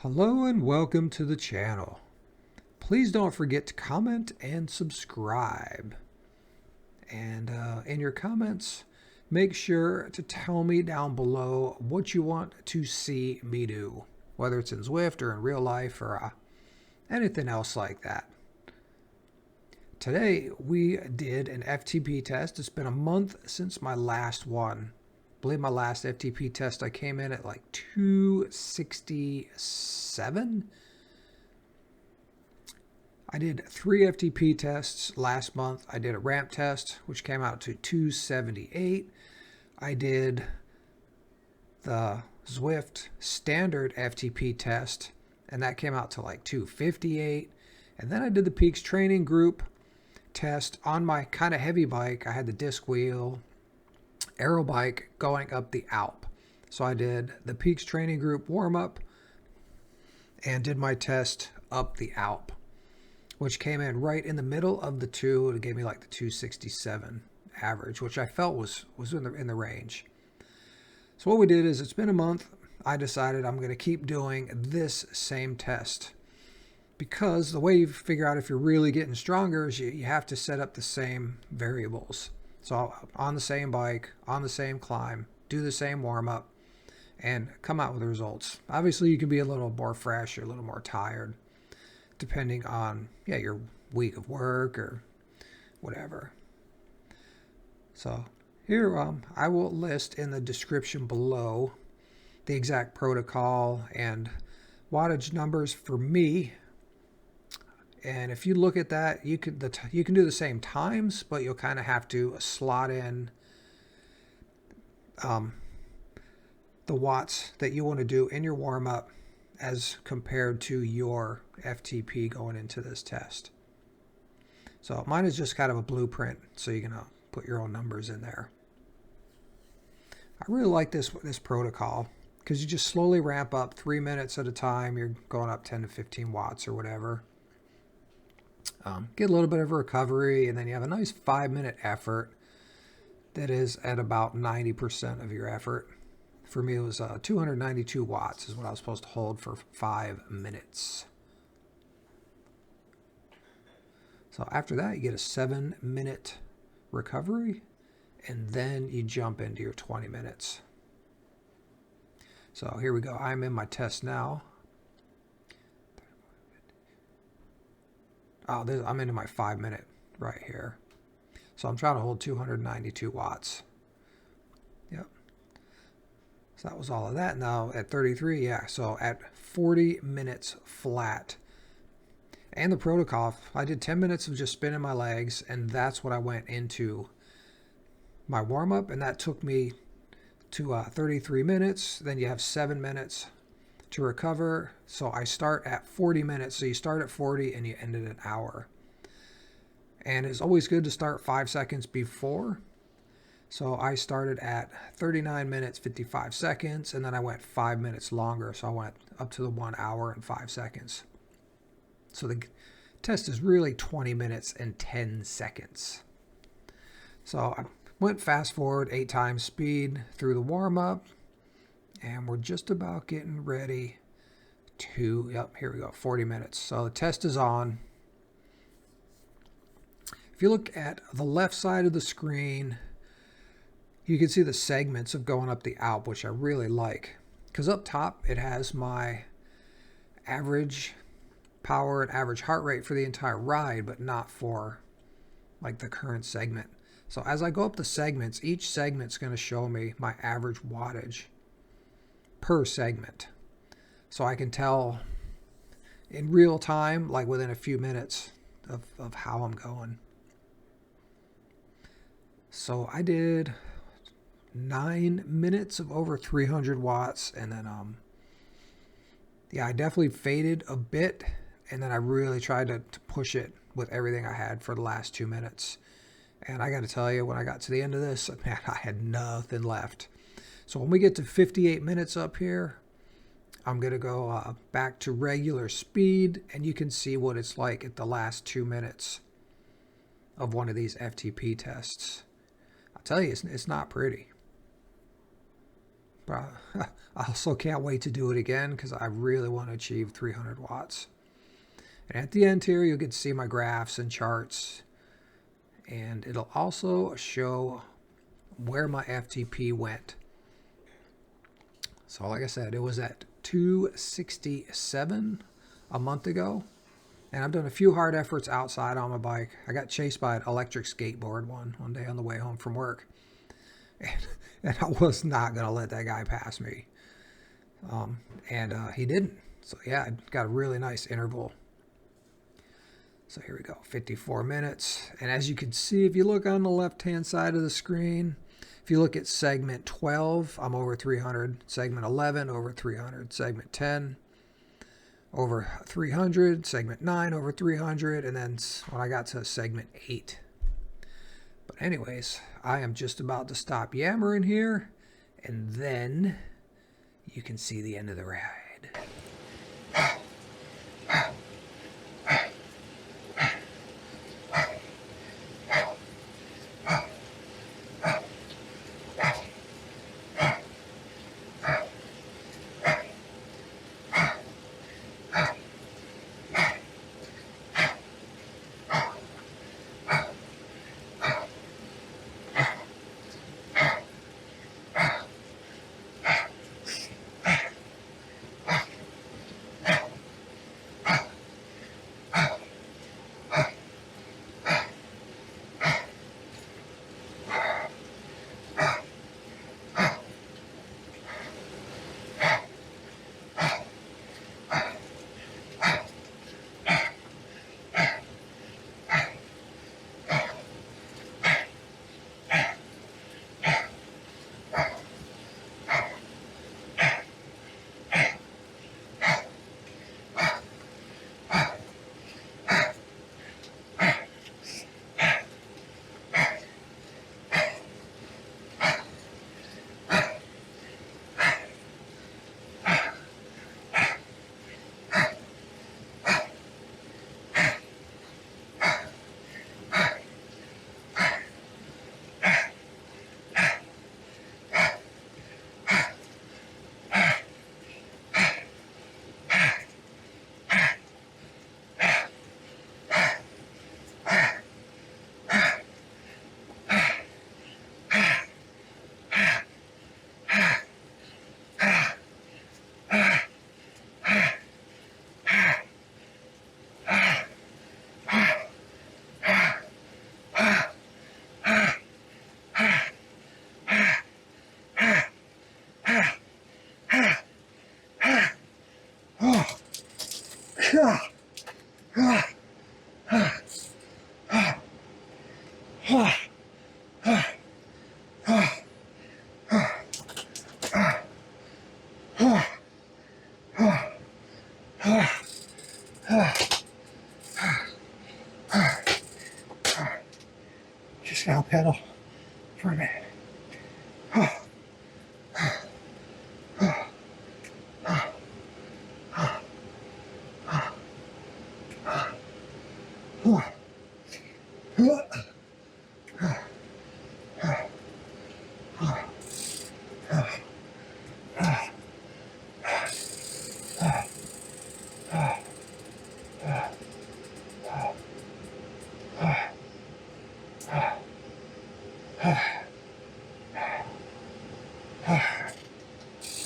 Hello and welcome to the channel. Please don't forget to comment and subscribe. And in your comments, make sure to tell me down below what you want to see me do, whether it's in Zwift or in real life or anything else like that. Today we did an FTP test. It's been a month since my last one. I believe my last FTP test I came in at like 267. I did 3 FTP tests last month. I did a ramp test, which came out to 278. I did the Zwift standard FTP test, and that came out to like 258. And then I did the Peaks training group test on my kind of heavy bike. I had the disc wheel, aero bike going up the Alp. So I did the Peaks training group warm up and did my test up the Alp, which came in right in the middle of the two. It gave me like the 267 average, which I felt was in the range. So what we did is, it's been a month. I decided I'm going to keep doing this same test, because the way you figure out if you're really getting stronger is you have to set up the same variables. So on the same bike, on the same climb, do the same warm up, and come out with the results. Obviously, you can be a little more fresh or a little more tired, depending on your week of work or whatever. So here I will list in the description below the exact protocol and wattage numbers for me. And if you look at that, you can do the same times, but you'll kind of have to slot in the watts that you want to do in your warm up as compared to your FTP going into this test. So mine is just kind of a blueprint, so you can put your own numbers in there. I really like this protocol, because you just slowly ramp up 3 minutes at a time. You're going up 10 to 15 watts or whatever. Get a little bit of a recovery, and then you have a nice 5-minute effort that is at about 90% of your effort. For me, it was 292 watts is what I was supposed to hold for 5 minutes. So after that, you get a 7-minute recovery, and then you jump into your 20 minutes. So here we go. I'm in my test now. I'm into my 5-minute right here. So I'm trying to hold 292 watts. Yep. So that was all of that. Now at 33, so at 40 minutes flat. And the protocol, I did 10 minutes of just spinning my legs, and that's what I went into my warm-up, and that took me to 33 minutes. Then you have 7 minutes to recover. So I start at 40 minutes. So you start at 40 and you end at an hour. And it's always good to start 5 seconds before. So I started at 39 minutes, 55 seconds, and then I went 5 minutes longer. So I went up to the 1 hour and 5 seconds. So the test is really 20 minutes and 10 seconds. So I went fast forward 8 times speed through the warm up. And we're just about getting ready to, here we go, 40 minutes. So the test is on. If you look at the left side of the screen, you can see the segments of going up the Alp, which I really like. Because up top, it has my average power and average heart rate for the entire ride, but not for like the current segment. So as I go up the segments, each segment's going to show me my average wattage per segment. So I can tell in real time, like within a few minutes, of how I'm going. So I did 9 minutes of over 300 watts, and then I definitely faded a bit, and then I really tried to push it with everything I had for the last 2 minutes. And I got to tell you, when I got to the end of this, man, I had nothing left. So when we get to 58 minutes up here, I'm going to go back to regular speed, and you can see what it's like at the last 2 minutes of one of these FTP tests. I'll tell you, it's not pretty. But I also can't wait to do it again because I really want to achieve 300 watts. And at the end here, you'll get to see my graphs and charts. And it'll also show where my FTP went. So like I said, it was at 267 a month ago. And I've done a few hard efforts outside on my bike. I got chased by an electric skateboard one day on the way home from work. And I was not going to let that guy pass me. He didn't. So yeah, I got a really nice interval. So here we go, 54 minutes. And as you can see, if you look on the left-hand side of the screen, if you look at segment 12, I'm over 300. Segment 11, over 300. Segment 10, over 300. Segment 9, over 300. And then when I got to segment 8. But anyways, I am just about to stop yammering here. And then you can see the end of the ride. Just gotta pedal for a minute.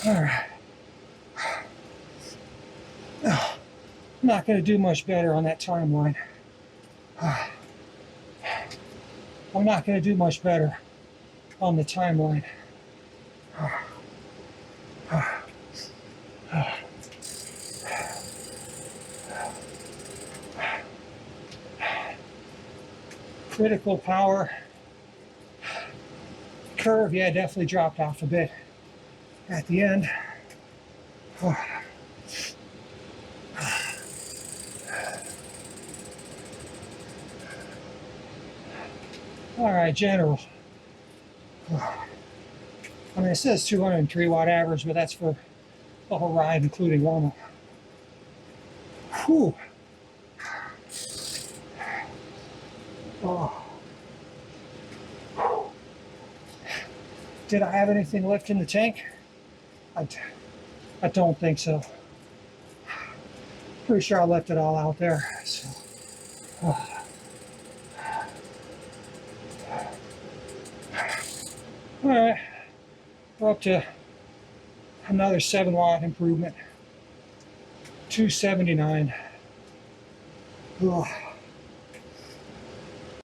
All right. I'm not going to do much better on that timeline. I'm not going to do much better on the timeline. Critical power curve, yeah, definitely dropped off a bit at the end. All right, general. I mean, it says 203 watt average, but that's for the whole ride, including warm-up. Whew. Oh. Did I have anything left in the tank? I, I don't think so. Pretty sure I left it all out there. So, all right, we're up to another 7 watt improvement. 279. Ugh.